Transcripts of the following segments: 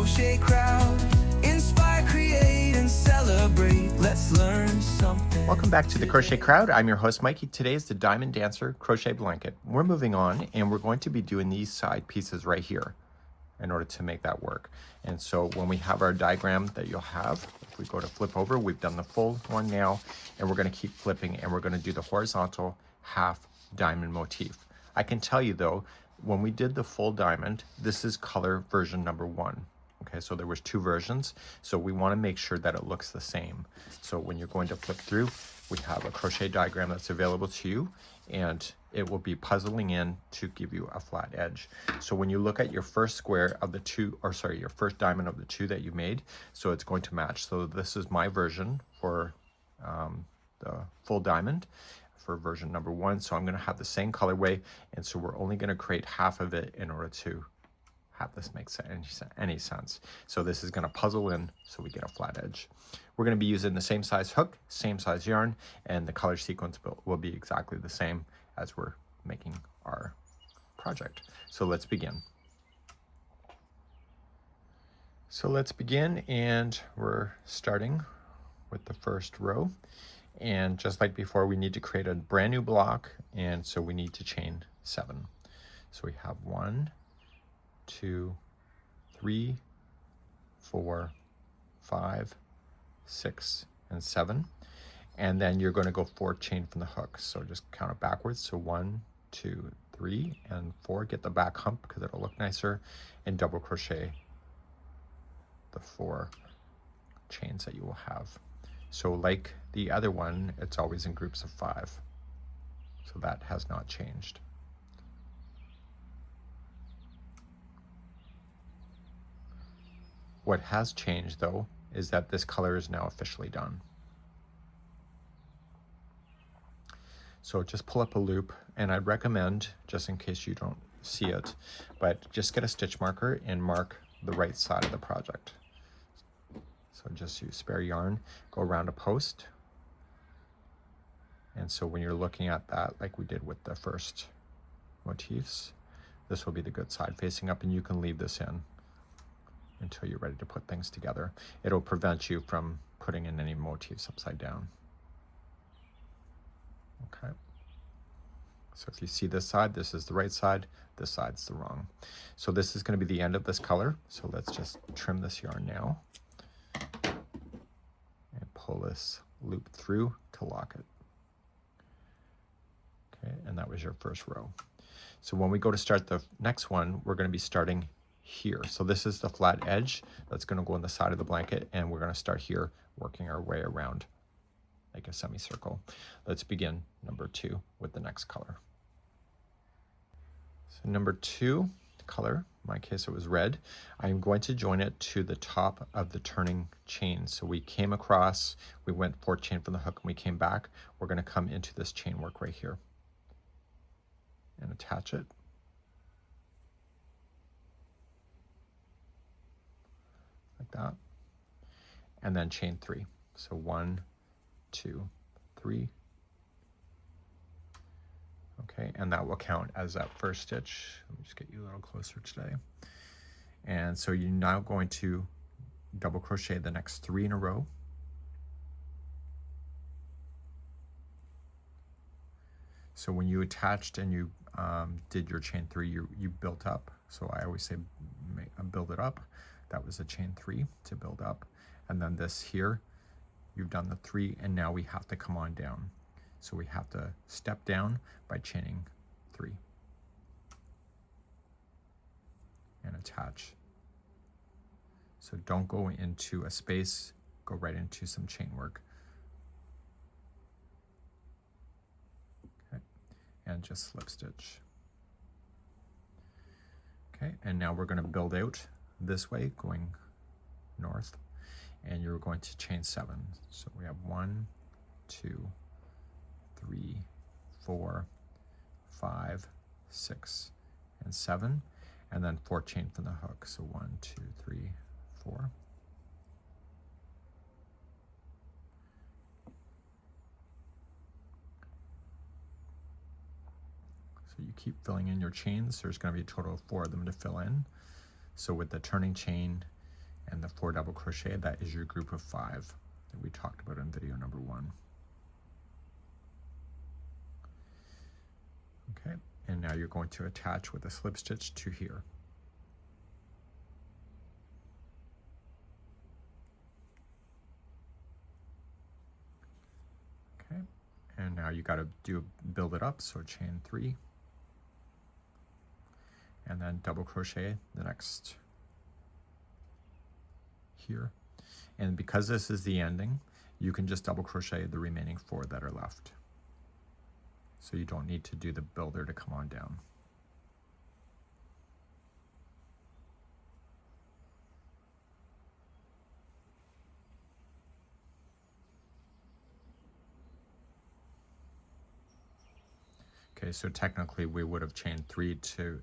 crochet crowd. Inspire, create, and celebrate. Let's learn something. Welcome back to the Crochet Crowd. I'm your host, Mikey. Today is the Diamond Dancer Crochet Blanket. We're moving on, and we're going to be doing these side pieces right here in order to make that work. And so when we have our diagram that you'll have, if we go to flip over, we've done the full one now, and we're going to keep flipping, and we're going to do the horizontal half diamond motif. I can tell you though, when we did the full diamond, this is color version number 1. Okay, so there was 2 versions, so we want to make sure that it looks the same. So when you're going to flip through, we have a crochet diagram that's available to you, and it will be puzzling in to give you a flat edge. So when you look at your first square of the 2, or sorry, your first diamond of the 2 that you made, so it's going to match. So this is my version for the full diamond for version number 1. So I'm going to have the same colorway, and so we're only going to create half of it in order to have this make any sense. So this is going to puzzle in so we get a flat edge. We're going to be using the same size hook, same size yarn, and the color sequence will be exactly the same as we're making our project. So let's begin. And we're starting with the first row. And just like before, we need to create a brand new block, and so we need to chain 7. So we have 1, 2, 3, 4, 5, 6, and 7. And then you're going to go 4 chain from the hook. So just count it backwards. So 1, 2, 3, and 4. Get the back hump because it'll look nicer, and double crochet the 4 chains that you will have. So like the other one, it's always in groups of 5. So that has not changed. What has changed though is that this color is now officially done. So just pull up a loop, and I'd recommend, just in case you don't see it, but just get a stitch marker and mark the right side of the project. So just use spare yarn, go around a post. And so when you're looking at that, like we did with the first motifs, this will be the good side facing up, and you can leave this in until you're ready to put things together. It'll prevent you from putting in any motifs upside down. Okay. So if you see this side, this is the right side, this side's the wrong. So this is going to be the end of this color. So let's just trim this yarn now and pull this loop through to lock it. Okay, and that was your first row. So when we go to start the next one, we're going to be starting here. So this is the flat edge that's going to go on the side of the blanket, and we're going to start here, working our way around like a semicircle. Let's begin number 2 with the next color. So number 2 color, in my case it was red, I'm going to join it to the top of the turning chain. So we came across, we went 4 chain from the hook, and we came back. We're going to come into this chain work right here and attach it. Like that. And then chain 3. So 1, 2, 3. Okay, and that will count as that first stitch. Let me just get you a little closer today. And so you're now going to double crochet the next 3 in a row. So when you attached and you did your chain 3, you built up. So I always say build it up. That was a chain 3 to build up. And then this here, you've done the 3, and now we have to come on down. So we have to step down by chaining 3 and attach. So don't go into a space, go right into some chain work. Okay, and just slip stitch. Okay, and now we're going to build out this way, going north, and you're going to chain 7. So we have 1, 2, 3, 4, 5, 6, and 7, and then 4 chain from the hook. So 1, 2, 3, 4. So you keep filling in your chains. There's going to be a total of 4 of them to fill in. So with the turning chain, and the 4 double crochet, that is your group of 5 that we talked about in video number 1. Okay, and now you're going to attach with a slip stitch to here. Okay, and now you got to build it up, so chain 3 and then double crochet the next here. And because this is the ending, you can just double crochet the remaining 4 that are left. So you don't need to do the builder to come on down. Okay, so technically we would have chained 3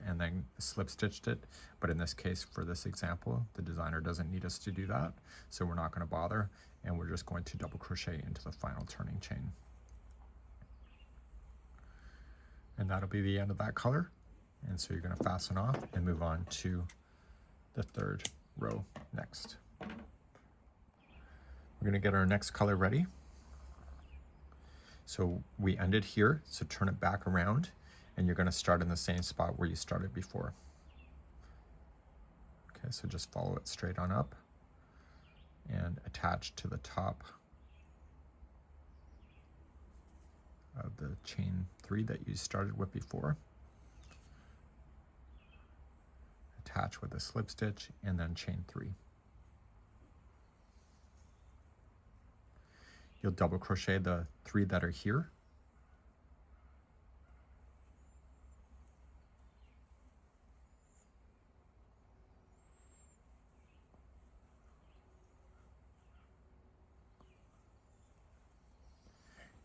and then slip stitched it, but in this case, for this example, the designer doesn't need us to do that, so we're not going to bother, and we're just going to double crochet into the final turning chain. And that'll be the end of that color. And so you're going to fasten off and move on to the 3rd row next. We're going to get our next color ready. So we ended here, so turn it back around, and you're going to start in the same spot where you started before. Okay, so just follow it straight on up and attach to the top of the chain 3 that you started with before. Attach with a slip stitch and then chain 3. You'll double crochet the 3 that are here.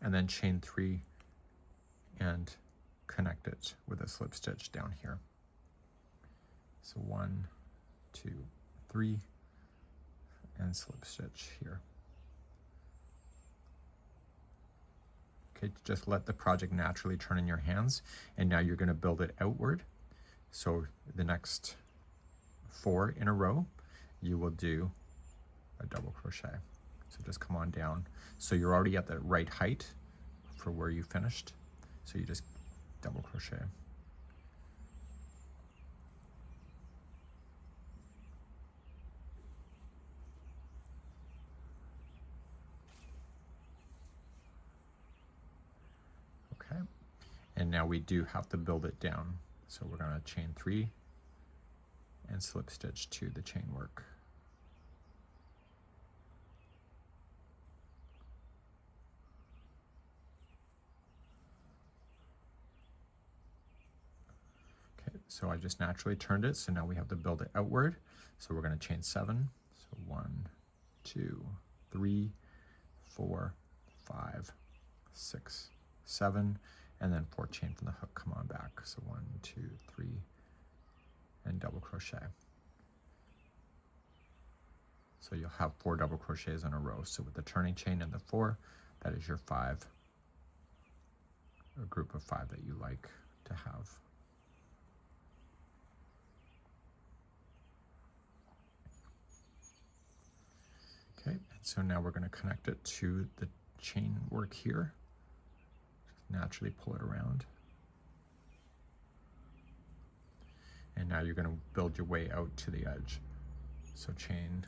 And then chain 3 and connect it with a slip stitch down here. So 1, 2, 3, and slip stitch here. Okay, just let the project naturally turn in your hands, and now you're going to build it outward. So the next 4 in a row, you will do a double crochet. So just come on down. So you're already at the right height for where you finished. So you just double crochet. Okay, and now we do have to build it down. So we're going to chain 3 and slip stitch to the chain work. So I just naturally turned it, so now we have to build it outward. So we're going to chain 7. So 1, 2, 3, 4, 5, 6, 7, and then 4 chain from the hook, come on back. So 1, 2, 3, and double crochet. So you'll have 4 double crochets in a row. So with the turning chain and the 4, that is your 5, a group of 5 that you like to have. Okay, and so now we're going to connect it to the chain work here. Just naturally pull it around. And now you're going to build your way out to the edge. So chain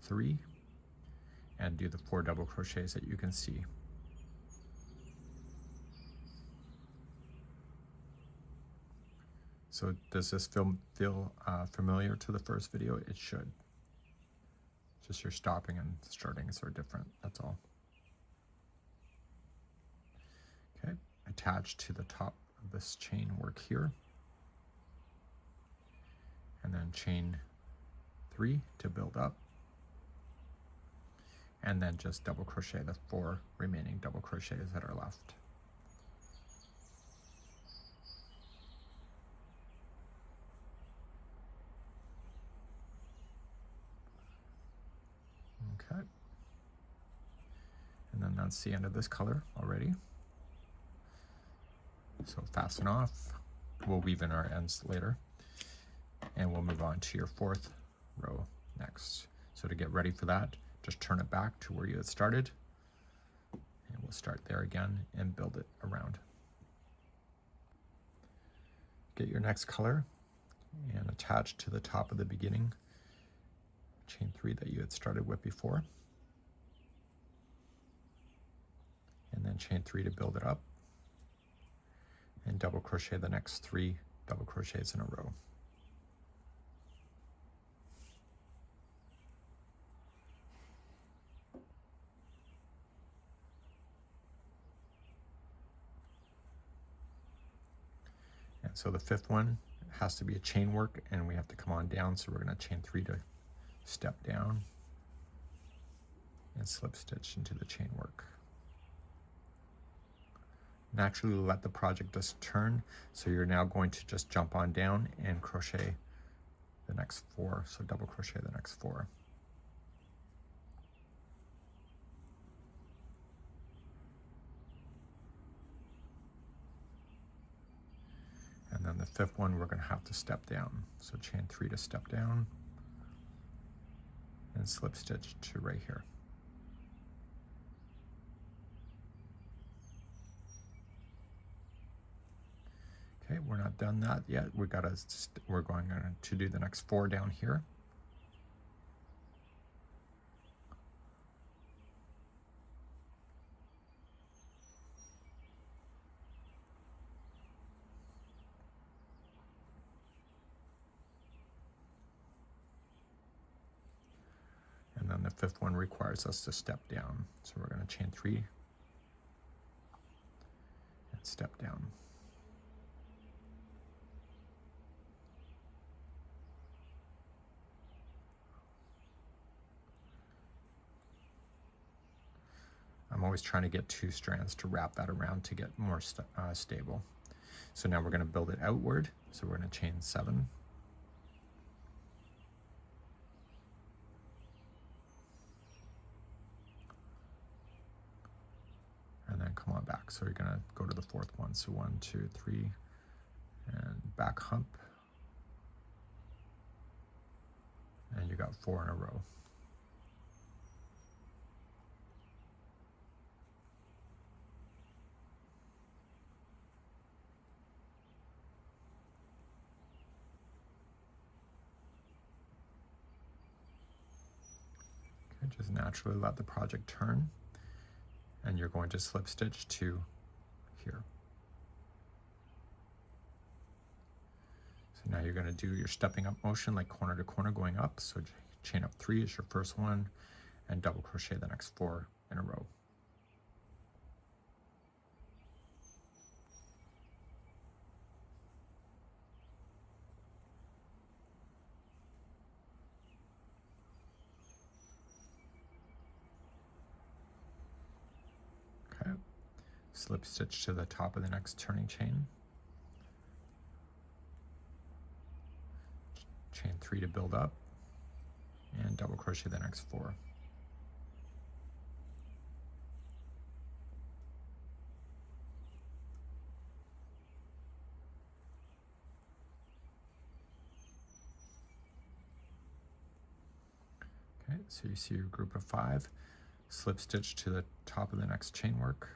3 and do the 4 double crochets that you can see. So does this feel familiar to the first video? It should. Just your stopping and startings are different, that's all. Okay, attach to the top of this chain work here. And then chain 3 to build up. And then just double crochet the 4 remaining double crochets that are left. Okay, and then that's the end of this color already. So fasten off, we'll weave in our ends later, and we'll move on to your 4th row next. So to get ready for that, just turn it back to where you had started, and we'll start there again and build it around. Get your next color and attach to the top of the beginning chain 3 that you had started with before, and then chain 3 to build it up, and double crochet the next 3 double crochets in a row. And so the 5th one has to be a chain work, and we have to come on down, so we're going to chain 3 to step down and slip stitch into the chain work. Naturally let the project just turn, so you're now going to just jump on down and crochet the next 4, so double crochet the next 4. And then the 5th one we're going to have to step down, so chain 3 to step down and slip stitch to right here. Okay, we're not done that yet. We're going to do the next 4 down here. And then the 5th one requires us to step down. So we're going to chain 3 and step down. I'm always trying to get 2 strands to wrap that around to get more stable. So now we're going to build it outward. So we're going to chain 7. And then come on back. So you're going to go to the 4th one. So 1, 2, 3, and back hump. And you got 4 in a row. Just naturally let the project turn, and you're going to slip stitch to here. So now you're going to do your stepping up motion like corner to corner going up. So chain up 3 is your first one, and double crochet the next 4 in a row. Slip stitch to the top of the next turning chain, chain 3 to build up, and double crochet the next 4. Okay, so you see your group of 5, slip stitch to the top of the next chain work,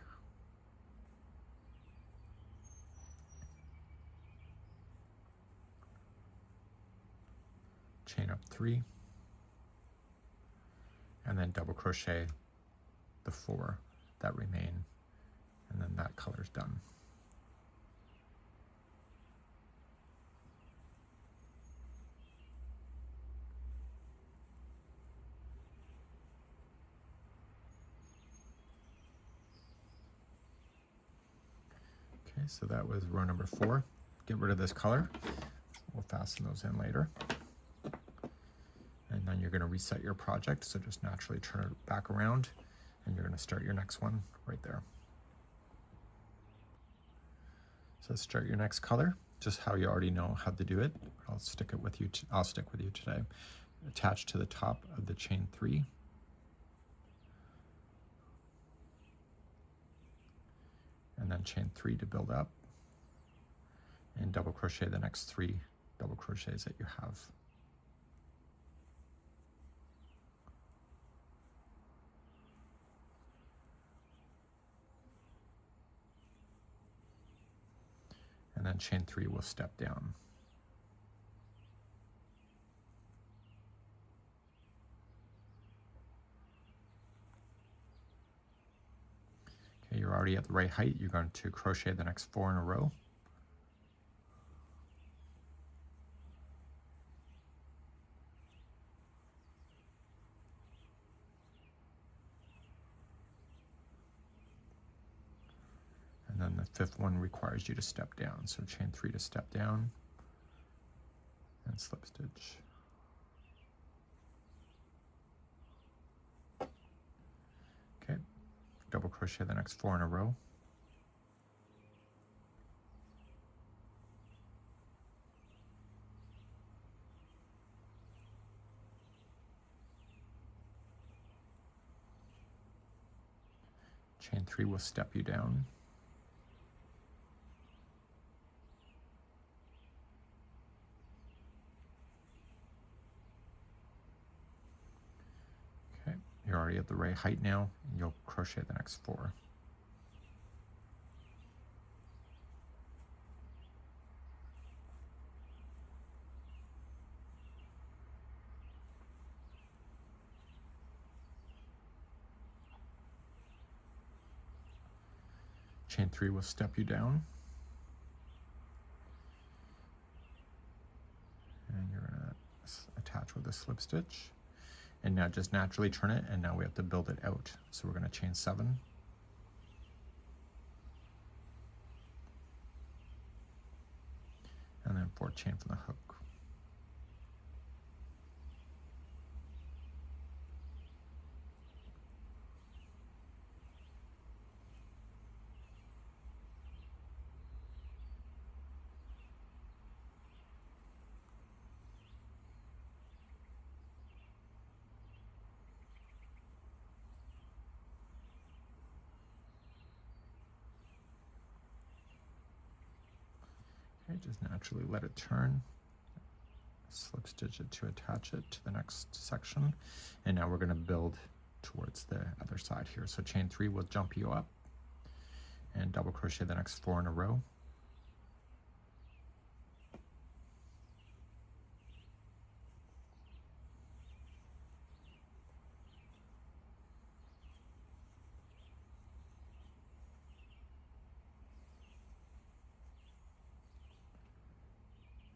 chain up 3, and then double crochet the 4 that remain, and then that color's done. Okay, so that was row number 4. Get rid of this color. We'll fasten those in later. And then you're going to reset your project, so just naturally turn it back around, and you're going to start your next one right there. So start your next color, just how you already know how to do it. I'll stick with you today. Attach to the top of the chain 3. And then chain 3 to build up, and double crochet the next 3 double crochets that you have. and then chain 3 will step down. Okay, you're already at the right height. You're going to crochet the next 4 in a row. And then the 5th one requires you to step down. So chain 3 to step down and slip stitch. Okay, double crochet the next 4 in a row. Chain 3 will step you down. Okay, you're already at the right height now, and you'll crochet the next 4. Chain 3 will step you down. And you're going to attach with a slip stitch. And now just naturally turn it, and now we have to build it out. So we're going to chain 7. And then 4 chain from the hook. Okay, just naturally let it turn. Slip stitch it to attach it to the next section. And now we're going to build towards the other side here. So chain 3 will jump you up and double crochet the next 4 in a row.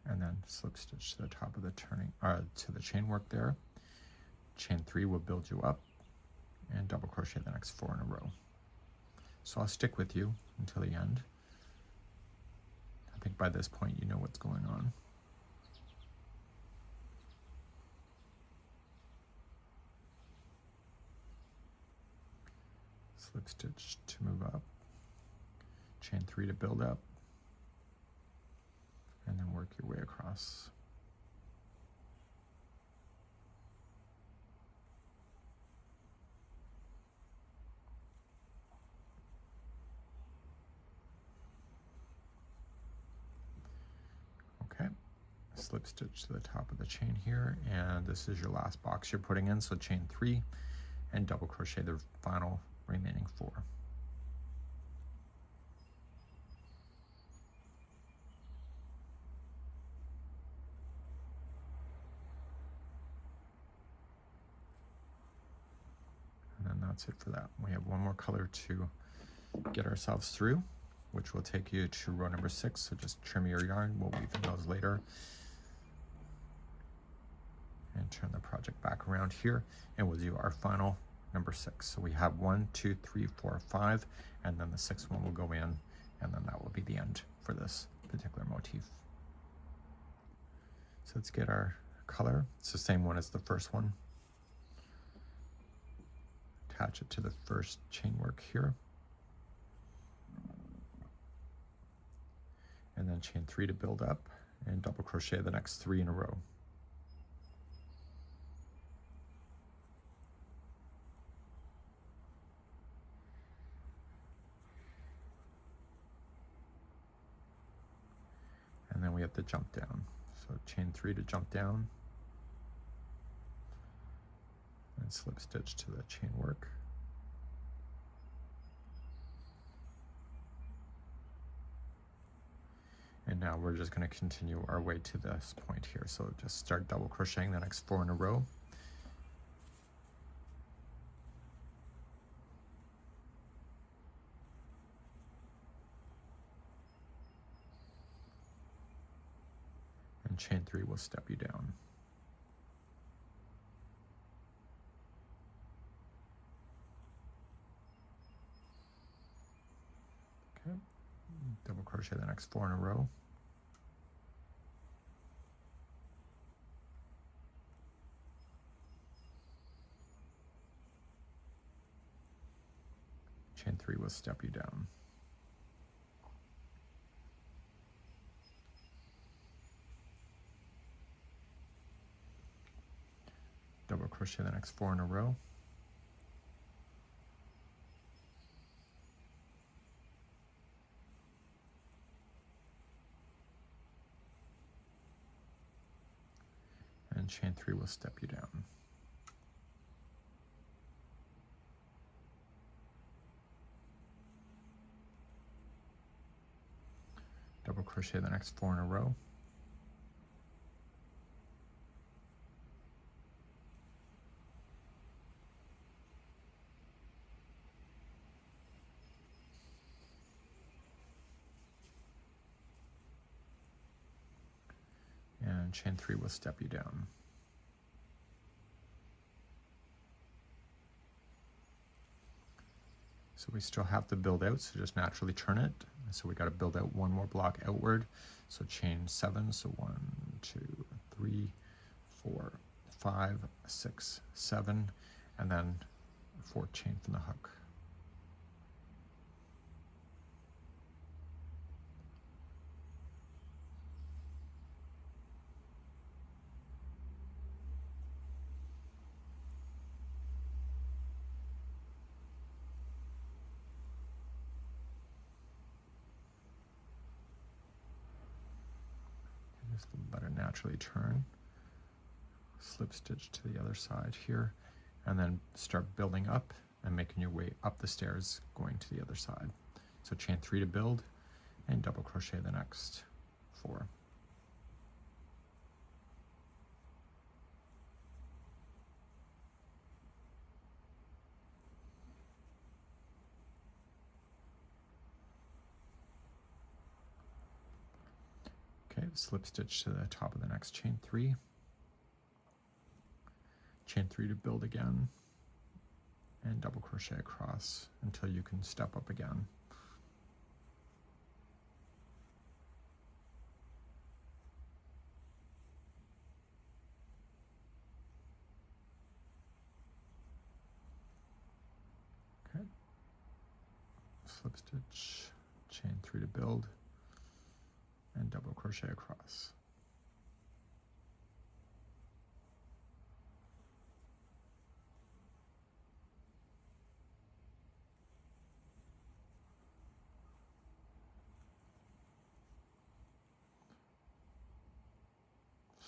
And then slip stitch to the top of the turning, to the chain work there. Chain 3 will build you up and double crochet the next 4 in a row. So I'll stick with you until the end. I think by this point you know what's going on. Slip stitch to move up, chain 3 to build up, and then work your way across. Okay, slip stitch to the top of the chain here, and this is your last box you're putting in, so chain 3 and double crochet the final remaining 4. And that's it for that. We have one more color to get ourselves through, which will take you to row number 6. So just trim your yarn. We'll weave in those later. And turn the project back around here, and we'll do our final number 6. So we have 1, 2, 3, 4, 5, and then the 6th one will go in, and then that will be the end for this particular motif. So let's get our color. It's the same one as the first one. Attach it to the first chain work here, and then chain 3 to build up and double crochet the next 3 in a row. And then we have to jump down. So chain 3 to jump down, and slip stitch to the chain work. And now we're just going to continue our way to this point here. So just start double crocheting the next 4 in a row. And chain 3 will step you down. Okay, double crochet the next 4 in a row. Chain 3 will step you down. Double crochet the next 4 in a row. And chain 3 will step you down. Double crochet the next 4 in a row. And chain 3 will step you down. So we still have to build out, so just naturally turn it. So we got to build out 1 more block outward. So chain 7, so 1, 2, 3, 4, 5, 6, 7, and then 4 chain from the hook. Just let it naturally turn. Slip stitch to the other side here, and then start building up and making your way up the stairs going to the other side. So chain 3 to build and double crochet the next 4. Okay, slip stitch to the top of the next chain 3. Chain 3 to build again, and double crochet across until you can step up again. Okay, slip stitch, chain 3 to build, and double crochet across.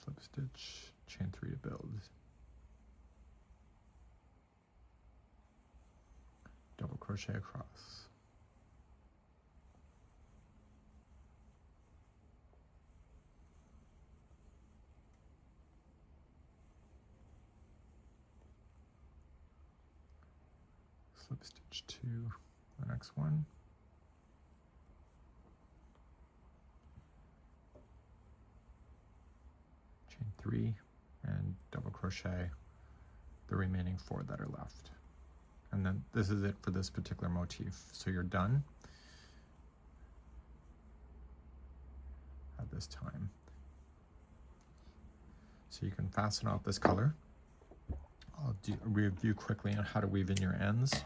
Slip stitch, chain 3 to build, double crochet across. Slip stitch to the next one. Chain 3 and double crochet the remaining 4 that are left. And then this is it for this particular motif. So you're done at this time. So you can fasten off this color. I'll review quickly on how to weave in your ends.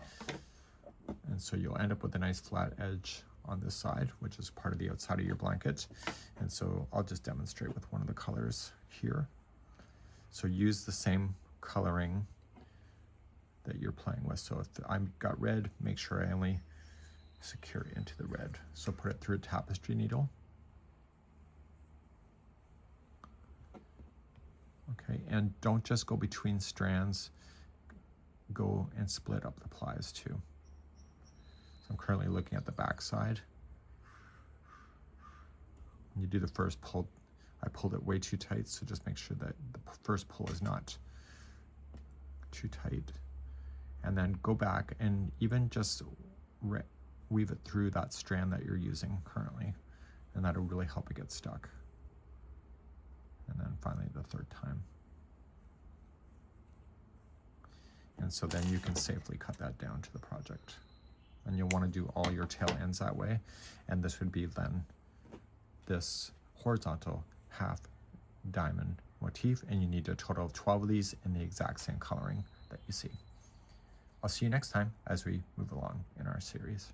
And so you'll end up with a nice flat edge on this side, which is part of the outside of your blanket. And so I'll just demonstrate with one of the colors here. So use the same coloring that you're playing with. So if I've got red, make sure I only secure it into the red. So put it through a tapestry needle. Okay, and don't just go between strands, go and split up the plies too. So I'm currently looking at the back side. You do the first pull. I pulled it way too tight, so just make sure that the first pull is not too tight. And then go back and even just weave it through that strand that you're using currently, and that'll really help it get stuck. And then finally the third time. And so then you can safely cut that down to the project. And you'll want to do all your tail ends that way. And this would be then this horizontal half diamond motif, and you need a total of 12 of these in the exact same coloring that you see. I'll see you next time as we move along in our series.